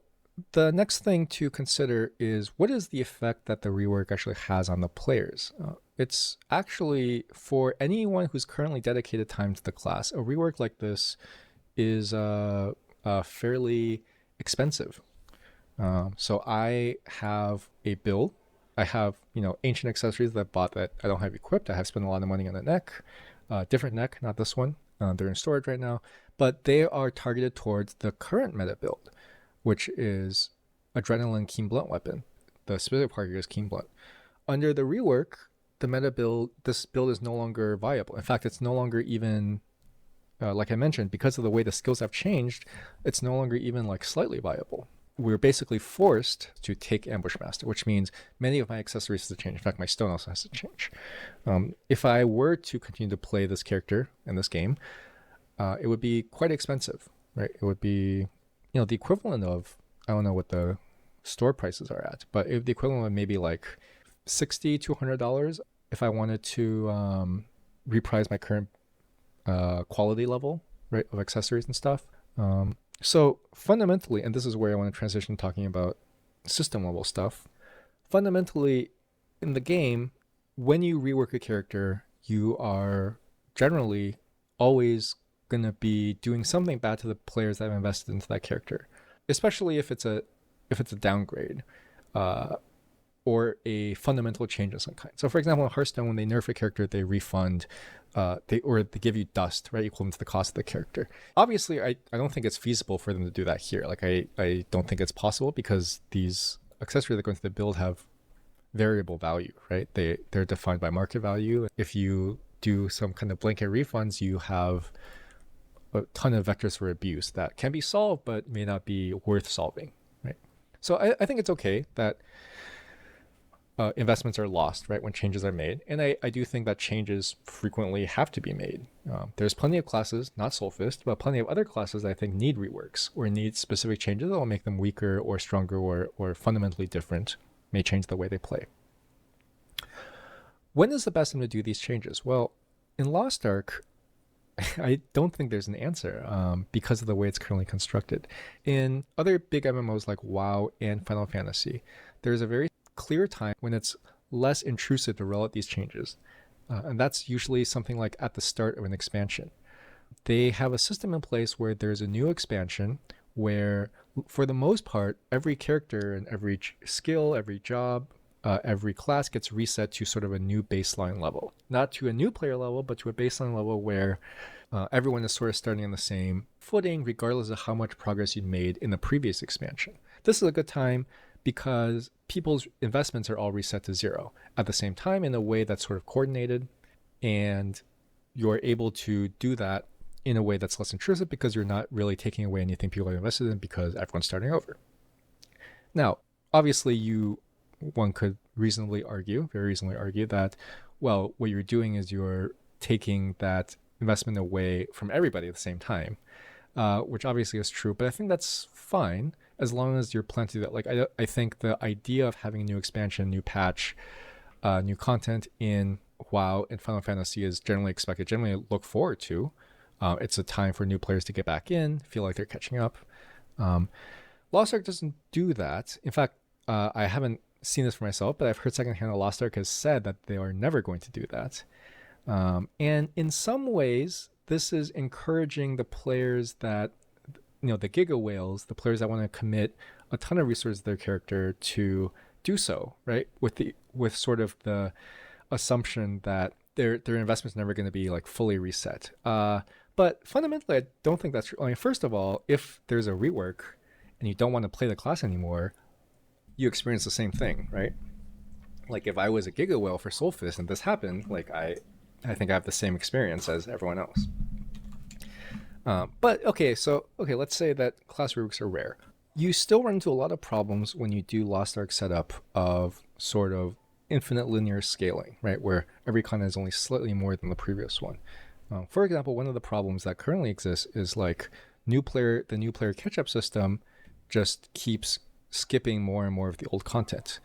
the next thing to consider is, what is the effect that the rework actually has on the players? It's actually, for anyone who's currently dedicated time to the class, a rework like this is fairly expensive. So I have a build. I have, ancient accessories that I bought that I don't have equipped. I have spent a lot of money on the neck, different neck, not this one. They're in storage right now, but they are targeted towards the current meta build, which is Adrenaline Keen Blunt weapon. The specific part here is Keen Blunt. Under the rework, the meta build, this build is no longer viable. In fact, it's no longer even, like I mentioned, because of the way the skills have changed, it's no longer even like slightly viable. We're basically forced to take Ambush Master, which means many of my accessories have to change. In fact, my stone also has to change. If I were to continue to play this character in this game, it would be quite expensive, right? It would be, the equivalent of, I don't know what the store prices are at, but it would be the equivalent of maybe like $60 to $100 if I wanted to reprise my current quality level, right, of accessories and stuff. So fundamentally, and this is where I want to transition talking about system level stuff, fundamentally in the game, when you rework a character, you are generally always going to be doing something bad to the players that have invested into that character, especially if it's a downgrade or a fundamental change of some kind. So for example, in Hearthstone, when they nerf a character, they refund they give you dust, right, equivalent to the cost of the character. Obviously, I don't think it's feasible for them to do that here. Like I don't think it's possible, because these accessories that go into the build have variable value, right? They're defined by market value. If you do some kind of blanket refunds, you have a ton of vectors for abuse that can be solved but may not be worth solving, right? So I think it's okay that investments are lost, right, when changes are made. And I do think that changes frequently have to be made. There's plenty of classes, not Soulfist, but plenty of other classes that I think need reworks or need specific changes that will make them weaker or stronger or fundamentally different, may change the way they play. When is the best time to do these changes? Well, in Lost Ark, I don't think there's an answer because of the way it's currently constructed. In other big MMOs like WoW and Final Fantasy, there's a very clear time when it's less intrusive to roll out these changes. And that's usually something like at the start of an expansion. They have a system in place where there's a new expansion where, for the most part, every character and every skill, every job, every class gets reset to sort of a new baseline level. Not to a new player level, but to a baseline level where everyone is sort of starting on the same footing, regardless of how much progress you made in the previous expansion. This is a good time because people's investments are all reset to zero at the same time in a way that's sort of coordinated, and you're able to do that in a way that's less intrusive because you're not really taking away anything people have invested in because everyone's starting over. Now, obviously, one could very reasonably argue that, well, what you're doing is you're taking that investment away from everybody at the same time, which obviously is true, but I think that's fine as long as you're planning to do that. Like, I think the idea of having a new expansion, new patch, new content in WoW and Final Fantasy is generally expected, generally look forward to. It's a time for new players to get back in, feel like they're catching up. Lost Ark doesn't do that. In fact, I haven't seen this for myself, but I've heard secondhand that Lost Ark has said that they are never going to do that. And in some ways, this is encouraging the players that, the Giga Whales, the players that want to commit a ton of resources to their character to do so, right? With sort of the assumption that their investment's never going to be like fully reset. But fundamentally, I don't think that's true. I mean, first of all, if there's a rework and you don't want to play the class anymore, you experience the same thing, right? Like if I was a Giga Whale for Soulfist and this happened, like I think I have the same experience as everyone else. But okay, let's say that class reworks are rare. You still run into a lot of problems when you do Lost Ark setup of sort of infinite linear scaling, right? Where every content is only slightly more than the previous one. For example, one of the problems that currently exists is like the new player catch-up system just keeps skipping more and more of the old content.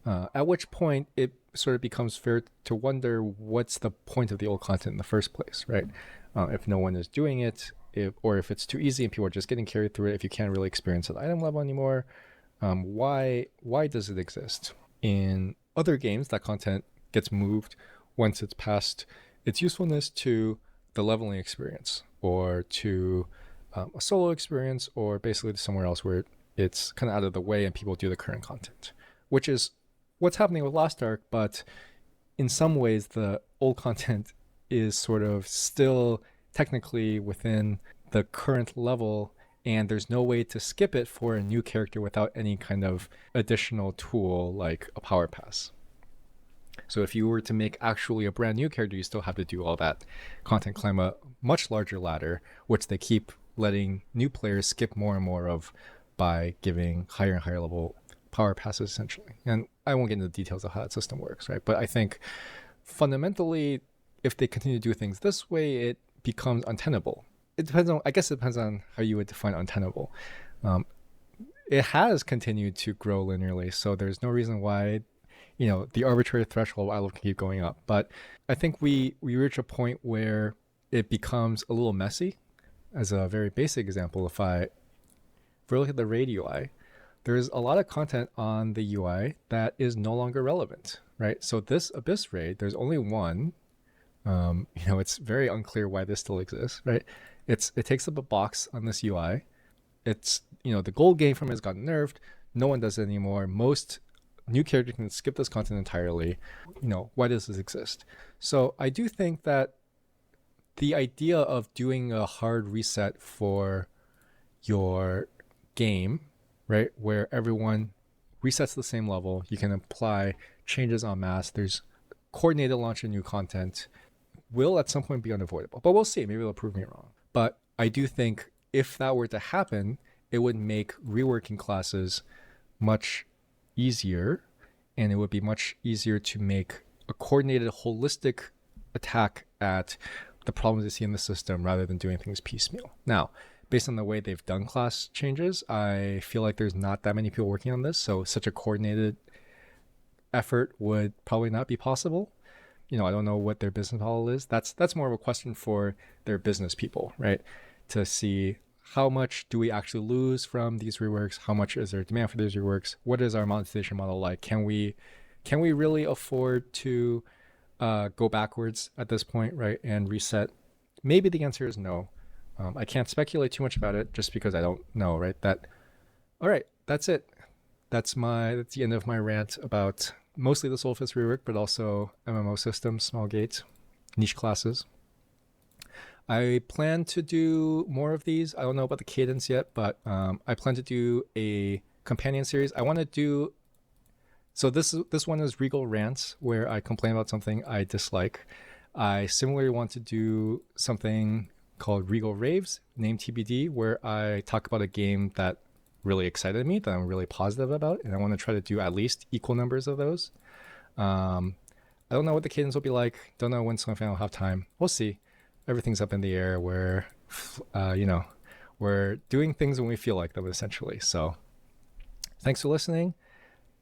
At which point it sort of becomes fair to wonder what's the point of the old content in the first place, right? If no one is doing it, or if it's too easy and people are just getting carried through it, if you can't really experience at the item level anymore, why does it exist? In other games, that content gets moved once it's past its usefulness to the leveling experience, or to a solo experience, or basically to somewhere else where it's kind of out of the way and people do the current content, which is what's happening with Lost Ark. But in some ways, the old content is sort of still technically within the current level, and there's no way to skip it for a new character without any kind of additional tool like a power pass. So if you were to make actually a brand new character, you still have to do all that content, climb a much larger ladder, which they keep letting new players skip more and more of by giving higher and higher level power passes, essentially. And I won't get into the details of how that system works, right? But I think fundamentally, if they continue to do things this way, it becomes untenable. I guess it depends on how you would define untenable. It has continued to grow linearly, so there's no reason why, the arbitrary threshold I can keep going up. But I think we reach a point where it becomes a little messy. As a very basic example, if we look at the raid UI, there's a lot of content on the UI that is no longer relevant, right? So this Abyss raid, there's only one. It's very unclear why this still exists, right? It takes up a box on this UI. It's, the gold game from it has gotten nerfed. No one does it anymore. Most new characters can skip this content entirely. Why does this exist? So I do think that the idea of doing a hard reset for your game, right, where everyone resets to the same level, you can apply changes en masse, there's coordinated launch of new content, will at some point be unavoidable. But we'll see. Maybe they'll prove me wrong. But I do think if that were to happen, it would make reworking classes much easier, and it would be much easier to make a coordinated, holistic attack at the problems they see in the system rather than doing things piecemeal. Now, based on the way they've done class changes, I feel like there's not that many people working on this, so such a coordinated effort would probably not be possible. I don't know what their business model is. That's more of a question for their business people, right? To see how much do we actually lose from these reworks? How much is there demand for these reworks? What is our monetization model like? Can we really afford to go backwards at this point, right? And reset? Maybe the answer is no. I can't speculate too much about it just because I don't know, right? All right, that's it. That's the end of my rant about mostly the Soulfist rework, but also MMO systems, small gates, niche classes. I plan to do more of these. I don't know about the cadence yet, but I plan to do a companion series. I want to do. So this one is Regal Rants, where I complain about something I dislike. I similarly want to do something called Regal Raves, named TBD, where I talk about a game that really excited me, that I'm really positive about, and I want to try to do at least equal numbers of those. I don't know what the cadence will be like. Don't know when Soulfist will have time. We'll see. Everything's up in the air. We're doing things when we feel like them, essentially. So thanks for listening.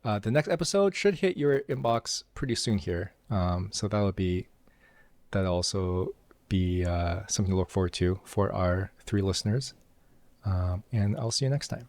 The next episode should hit your inbox pretty soon here. So that'll also be something to look forward to for our 3 listeners. And I'll see you next time.